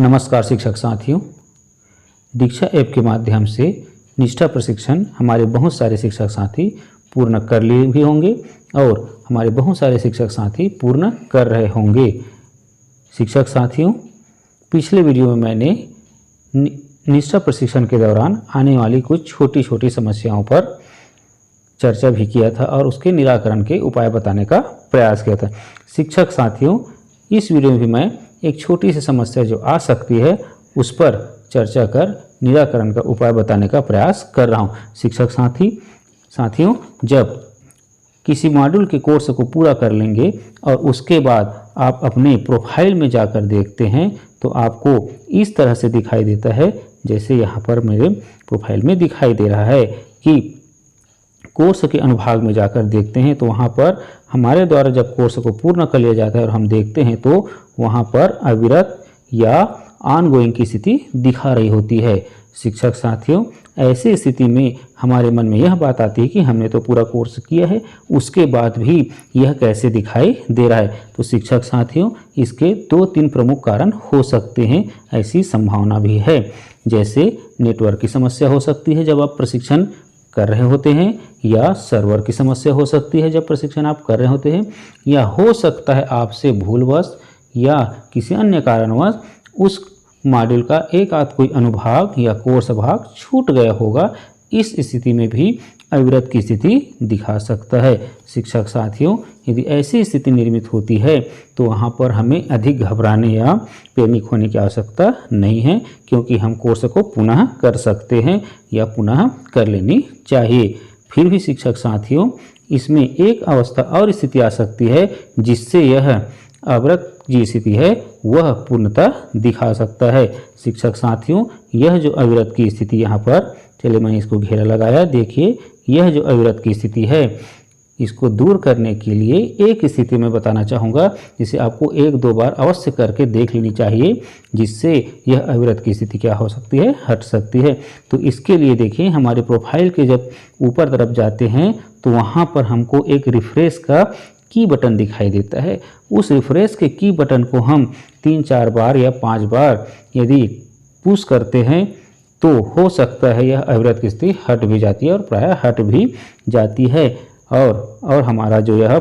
नमस्कार शिक्षक साथियों, दीक्षा ऐप के माध्यम से निष्ठा प्रशिक्षण हमारे बहुत सारे शिक्षक साथी पूर्ण कर लिए भी होंगे और हमारे बहुत सारे शिक्षक साथी पूर्ण कर रहे होंगे। शिक्षक साथियों, पिछले वीडियो में मैंने निष्ठा प्रशिक्षण के दौरान आने वाली कुछ छोटी छोटी समस्याओं पर चर्चा भी किया था और उसके निराकरण के उपाय बताने का प्रयास किया था। शिक्षक साथियों, इस वीडियो में भी मैं एक छोटी सी समस्या जो आ सकती है उस पर चर्चा कर निराकरण का उपाय बताने का प्रयास कर रहा हूँ। शिक्षक साथियों, जब किसी मॉड्यूल के कोर्स को पूरा कर लेंगे और उसके बाद आप अपने प्रोफाइल में जाकर देखते हैं तो आपको इस तरह से दिखाई देता है, जैसे यहाँ पर मेरे प्रोफाइल में दिखाई दे रहा है कि कोर्स के अनुभाग में जाकर देखते हैं तो वहाँ पर हमारे द्वारा जब कोर्स को पूर्ण कर लिया जाता है और हम देखते हैं तो वहाँ पर अविरत या ऑनगोइंग की स्थिति दिखा रही होती है। शिक्षक साथियों, ऐसी स्थिति में हमारे मन में यह बात आती है कि हमने तो पूरा कोर्स किया है, उसके बाद भी यह कैसे दिखाई दे रहा है। तो शिक्षक साथियों, इसके 2-3 प्रमुख कारण हो सकते हैं, ऐसी संभावना भी है। जैसे नेटवर्क की समस्या हो सकती है जब आप प्रशिक्षण कर रहे होते हैं, या सर्वर की समस्या हो सकती है जब प्रशिक्षण आप कर रहे होते हैं, या हो सकता है आपसे भूलवश या किसी अन्य कारणवश उस मॉड्यूल का एक आध कोई अनुभाग या कोर्स भाग छूट गया होगा। इस स्थिति में भी अविरत की स्थिति दिखा सकता है। शिक्षक साथियों, यदि ऐसी स्थिति निर्मित होती है तो वहाँ पर हमें अधिक घबराने या पैनिक होने की आवश्यकता नहीं है, क्योंकि हम कोर्स को पुनः कर सकते हैं या पुनः कर लेनी चाहिए। फिर भी शिक्षक साथियों, इसमें एक अवस्था और स्थिति आ सकती है जिससे यह अविरत की स्थिति है वह पूर्णतः दिखा सकता है। शिक्षक साथियों, यह जो अविरत की स्थिति यहाँ पर, चलिए मैंने इसको घेरा लगाया, देखिए यह जो अविरत की स्थिति है इसको दूर करने के लिए एक स्थिति में बताना चाहूँगा जिसे आपको 1-2 बार अवश्य करके देख लेनी चाहिए, जिससे यह अविरत की स्थिति क्या हो सकती है, हट सकती है। तो इसके लिए देखिए, हमारे प्रोफाइल के जब ऊपर तरफ जाते हैं तो वहाँ पर हमको एक रिफ्रेश का की बटन दिखाई देता है। उस रिफ्रेश के की बटन को हम 3-4 बार या 5 बार यदि पुश करते हैं तो हो सकता है यह अविरत की स्थिति हट भी जाती है और प्रायः हट भी जाती है और हमारा जो यह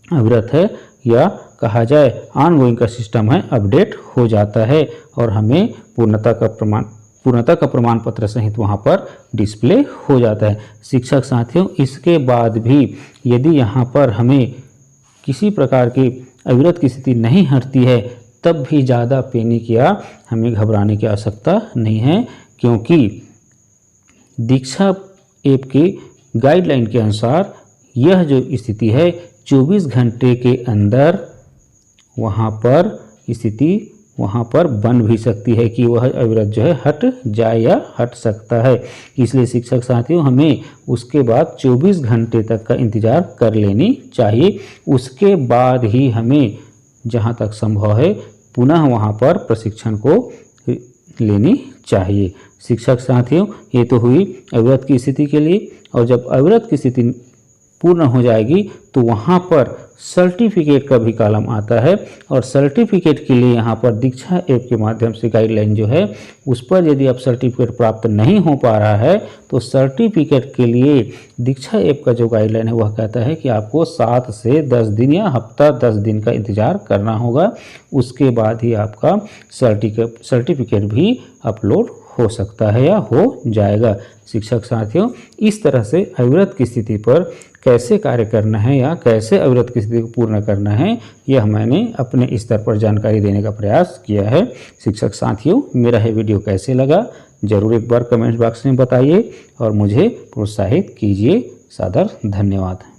अविरत है या कहा जाए ऑनगोइंग का सिस्टम है अपडेट हो जाता है और हमें पूर्णता का प्रमाण पत्र सहित वहाँ पर डिस्प्ले हो जाता है। शिक्षक साथियों, इसके बाद भी यदि यहाँ पर हमें किसी प्रकार की अविरत की स्थिति नहीं हटती है तब भी ज़्यादा पैनिक या हमें घबराने की आवश्यकता नहीं है, क्योंकि दीक्षा ऐप के गाइडलाइन के अनुसार यह जो स्थिति है 24 घंटे के अंदर वहाँ पर स्थिति वहाँ पर बन भी सकती है कि वह अविरत जो है हट जाए या हट सकता है। इसलिए शिक्षक साथियों, हमें उसके बाद 24 घंटे तक का इंतज़ार कर लेनी चाहिए। उसके बाद ही हमें जहाँ तक संभव है पुनः वहाँ पर प्रशिक्षण को लेनी चाहिए। शिक्षक साथियों, ये तो हुई अविरत की स्थिति के लिए, और जब अविरत की स्थिति पूर्ण हो जाएगी तो वहाँ पर सर्टिफिकेट का भी कॉलम आता है और सर्टिफिकेट के लिए यहाँ पर दीक्षा ऐप के माध्यम से गाइडलाइन जो है उस पर यदि आप सर्टिफिकेट प्राप्त नहीं हो पा रहा है तो सर्टिफिकेट के लिए दीक्षा ऐप का जो गाइडलाइन है वह कहता है कि आपको 7 से 10 दिन या हफ्ता 10 दिन का इंतज़ार करना होगा। उसके बाद ही आपका सर्टिफिकेट भी अपलोड हो सकता है या हो जाएगा। शिक्षक साथियों, इस तरह से अविरत की स्थिति पर कैसे कार्य करना है या कैसे अविरत की स्थिति को पूर्ण करना है, यह मैंने अपने स्तर पर जानकारी देने का प्रयास किया है। शिक्षक साथियों, मेरा यह वीडियो कैसे लगा ज़रूर एक बार कमेंट बॉक्स में बताइए और मुझे प्रोत्साहित कीजिए। सादर धन्यवाद।